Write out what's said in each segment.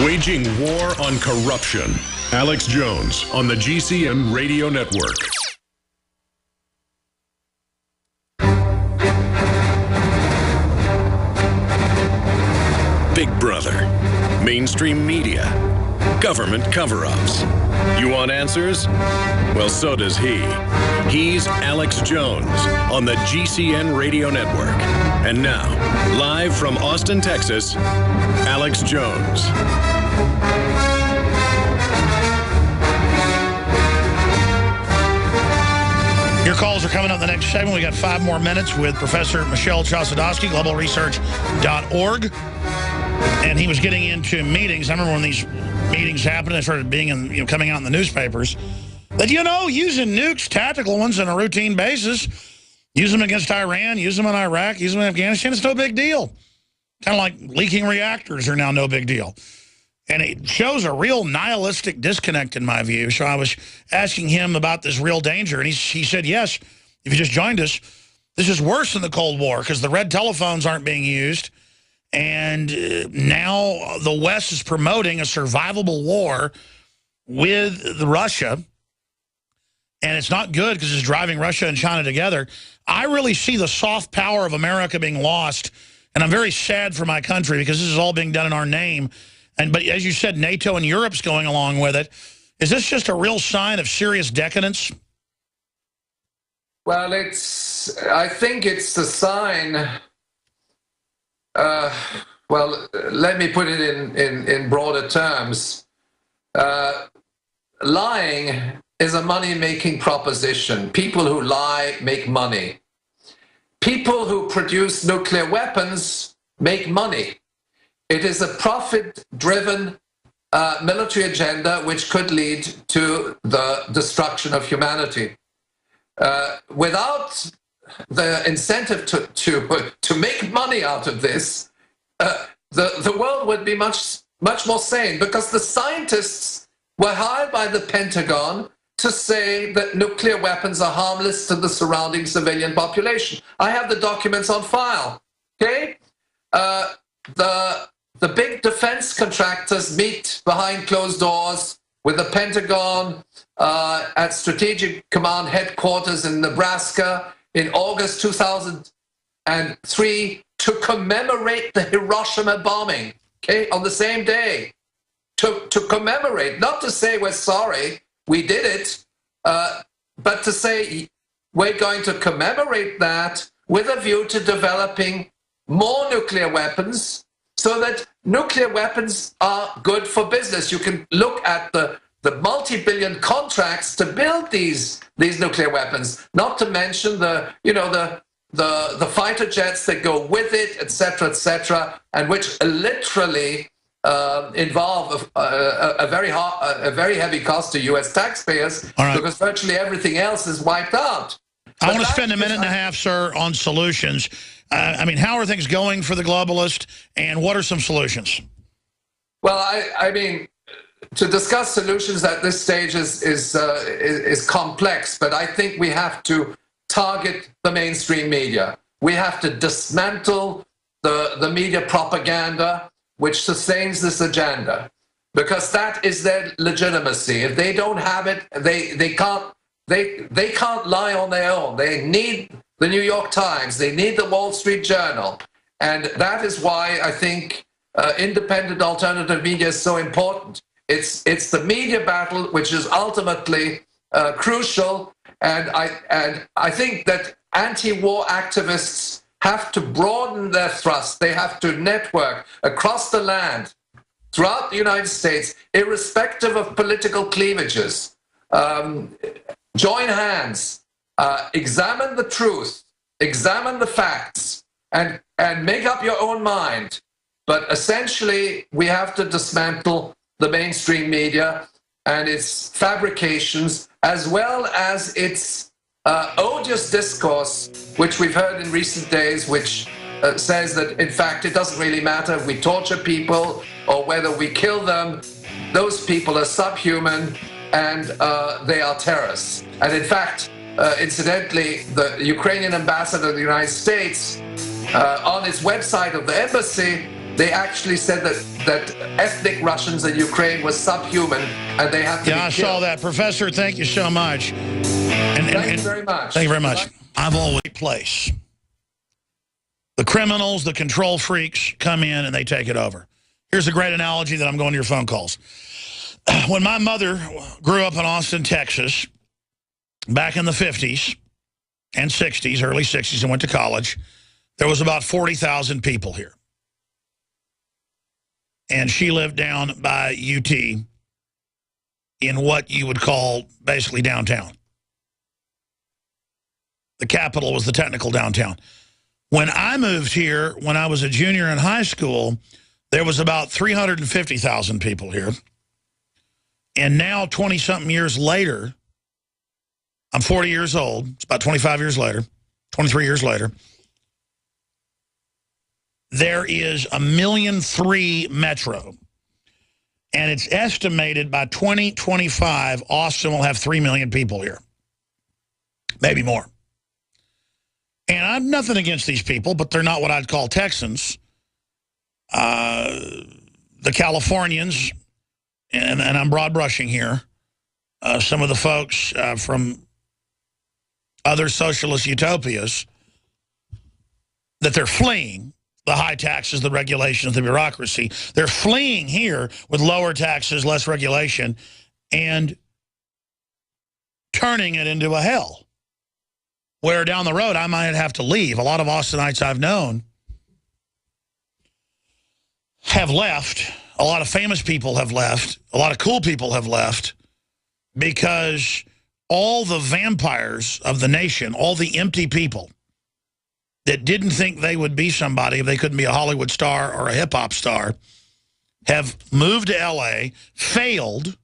Waging war on corruption. Alex Jones on the GCN Radio Network. Big Brother, mainstream media, government cover-ups. You want answers? Well, so does he. He's Alex Jones on the GCN Radio Network. And now, live from Austin, Texas, Alex Jones. Your calls are coming up in the next segment. We got 5 more minutes with Professor Michelle Chossudovsky, globalresearch.org. And he was getting into meetings. I remember when these meetings happened, they started being in, coming out in the newspapers. That, using nukes, tactical ones, on a routine basis, use them against Iran, use them in Iraq, use them in Afghanistan, it's no big deal. Kind of like leaking reactors are now no big deal. And it shows a real nihilistic disconnect in my view. So I was asking him about this real danger, and he said, yes, if you just joined us, this is worse than the Cold War because the red telephones aren't being used. And now the West is promoting a survivable war with Russia. And it's not good because it's driving Russia and China together. I really see the soft power of America being lost. And I'm very sad for my country because this is all being done in our name. But as you said, NATO and Europe's going along with it. Is this just a real sign of serious decadence? Well, I think it's the sign. Well, let me put it in broader terms. Lying is a money-making proposition. People who lie make money. People who produce nuclear weapons make money. It is a profit-driven military agenda which could lead to the destruction of humanity. Without the incentive to make money out of this, the world would be much more sane, because the scientists were hired by the Pentagon to say that nuclear weapons are harmless to the surrounding civilian population. I have the documents on file. Okay, the big defense contractors meet behind closed doors with the Pentagon at Strategic Command Headquarters in Nebraska in August 2003 to commemorate the Hiroshima bombing, okay, on the same day. To commemorate, not to say we're sorry, we did it, but to say we're going to commemorate that with a view to developing more nuclear weapons, so that nuclear weapons are good for business. You can look at the multi-billion contracts to build these nuclear weapons, not to mention the fighter jets that go with it, etc., and which literally involve a very heavy cost to U.S. taxpayers, because virtually everything else is wiped out. I want to spend a minute and a half, sir, on solutions. I mean, how are things going for the globalist, and what are some solutions? Well, I mean, to discuss solutions at this stage is complex, but I think we have to target the mainstream media. We have to dismantle the media propaganda which sustains this agenda, because that is their legitimacy. If they don't have it, they can't lie on their own. They need the New York Times, they need the Wall Street Journal, and that is why I think independent alternative media is so important. It's the media battle which is ultimately crucial, and I think that anti-war activists have to broaden their thrust. They have to network across the land, throughout the United States, irrespective of political cleavages. Join hands, examine the truth, examine the facts, and make up your own mind. But essentially, we have to dismantle the mainstream media and its fabrications, as well as its odious discourse, which we've heard in recent days, which says that, in fact, it doesn't really matter if we torture people or whether we kill them. Those people are subhuman, and they are terrorists. And in fact, incidentally, the Ukrainian ambassador of the United States, on his website of the embassy, they actually said that that ethnic Russians in Ukraine were subhuman and they have to be I saw that. Professor, thank you so much. Thank you very much. Thank you very much. I've always place. The criminals, the control freaks come in and they take it over. Here's a great analogy that I'm going to your phone calls. When my mother grew up in Austin, Texas, back in the 50s and 60s, early 60s, and went to college, there was about 40,000 people here. And she lived down by UT in what you would call basically downtown. The capital was the technical downtown. When I moved here, when I was a junior in high school, there was about 350,000 people here. And now, 20-something years later, I'm 40 years old. It's about 25 years later, 23 years later. There is 1,000,003 metro. And it's estimated by 2025, Austin will have 3 million people here. Maybe more. And I have nothing against these people, but they're not what I'd call Texans. The Californians, and I'm broad brushing here, some of the folks from other socialist utopias, that they're fleeing the high taxes, the regulations, the bureaucracy. They're fleeing here with lower taxes, less regulation, and turning it into a hell. Where down the road, I might have to leave. A lot of Austinites I've known have left. A lot of famous people have left. A lot of cool people have left because all the vampires of the nation, all the empty people that didn't think they would be somebody if they couldn't be a Hollywood star or a hip-hop star, have moved to L.A., failed,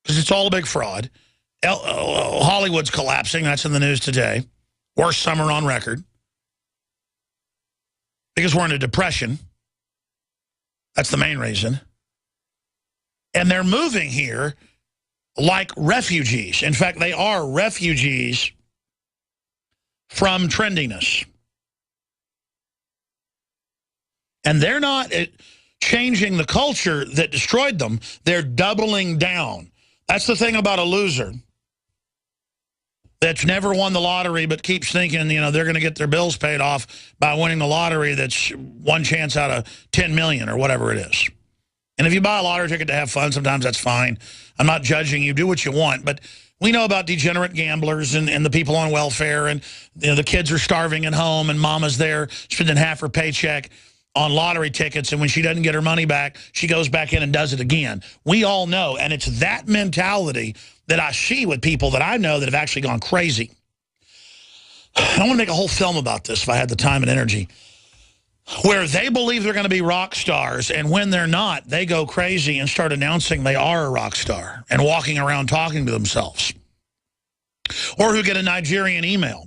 because it's all a big fraud. Hollywood's collapsing. That's in the news today. Worst summer on record. Because we're in a depression. That's the main reason. And they're moving here like refugees. In fact, they are refugees from trendiness. And they're not changing the culture that destroyed them. They're doubling down. That's the thing about a loser that's never won the lottery but keeps thinking, you know, they're going to get their bills paid off by winning the lottery that's one chance out of 10 million or whatever it is. And if you buy a lottery ticket to have fun, sometimes that's fine. I'm not judging you. Do what you want. But we know about degenerate gamblers and the people on welfare, and you know, the kids are starving at home and mama's there spending half her paycheck on lottery tickets, and when she doesn't get her money back, she goes back in and does it again. We all know, and it's that mentality that I see with people that I know that have actually gone crazy. I want to make a whole film about this if I had the time and energy, where they believe they're going to be rock stars, and when they're not, they go crazy and start announcing they are a rock star and walking around talking to themselves. Or who get a Nigerian email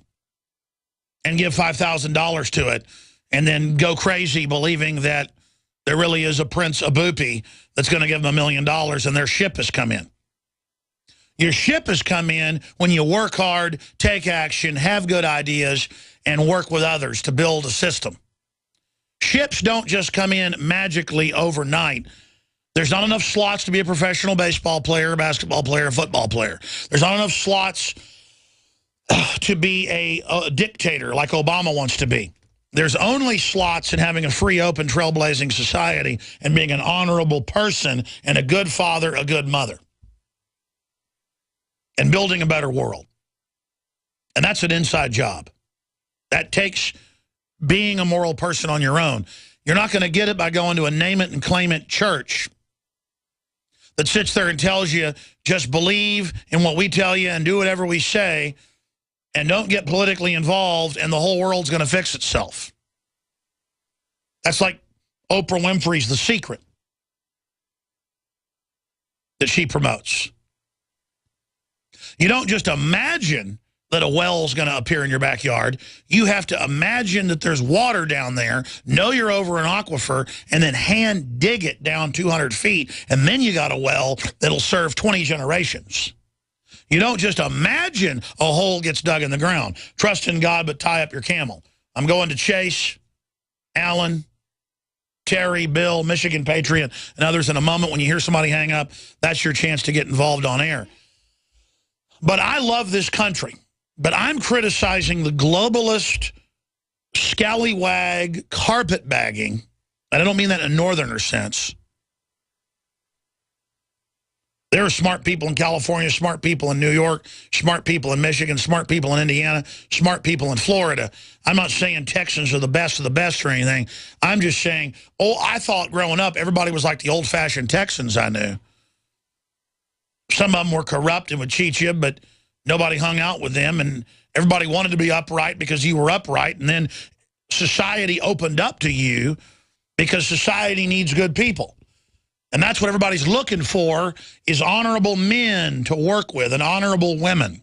and give $5,000 to it, and then go crazy believing that there really is a Prince Abupi that's going to give them $1 million and their ship has come in. Your ship has come in when you work hard, take action, have good ideas, and work with others to build a system. Ships don't just come in magically overnight. There's not enough slots to be a professional baseball player, basketball player, football player. There's not enough slots to be a dictator like Obama wants to be. There's only slots in having a free, open, trailblazing society and being an honorable person and a good father, a good mother, and building a better world. And that's an inside job. That takes being a moral person on your own. You're not going to get it by going to a name-it-and-claim-it church that sits there and tells you, just believe in what we tell you and do whatever we say, and don't get politically involved, and the whole world's going to fix itself. That's like Oprah Winfrey's The Secret that she promotes. You don't just imagine that a well's going to appear in your backyard. You have to imagine that there's water down there, know you're over an aquifer, and then hand dig it down 200 feet, and then you got a well that'll serve 20 generations. You don't just imagine a hole gets dug in the ground. Trust in God, but tie up your camel. I'm going to Chase, Allen, Terry, Bill, Michigan Patriot, and others in a moment. When you hear somebody hang up, that's your chance to get involved on air. But I love this country. But I'm criticizing the globalist, scallywag, carpetbagging, and I don't mean that in a northerner sense. There are smart people in California, smart people in New York, smart people in Michigan, smart people in Indiana, smart people in Florida. I'm not saying Texans are the best of the best or anything. I'm just saying, I thought growing up everybody was like the old-fashioned Texans I knew. Some of them were corrupt and would cheat you, but nobody hung out with them, and everybody wanted to be upright because you were upright, and then society opened up to you because society needs good people. And that's what everybody's looking for, is honorable men to work with and honorable women.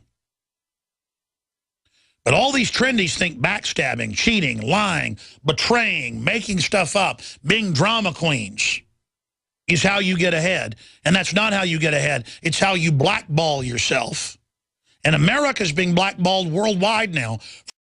But all these trendies think backstabbing, cheating, lying, betraying, making stuff up, being drama queens is how you get ahead. And that's not how you get ahead. It's how you blackball yourself. And America's being blackballed worldwide now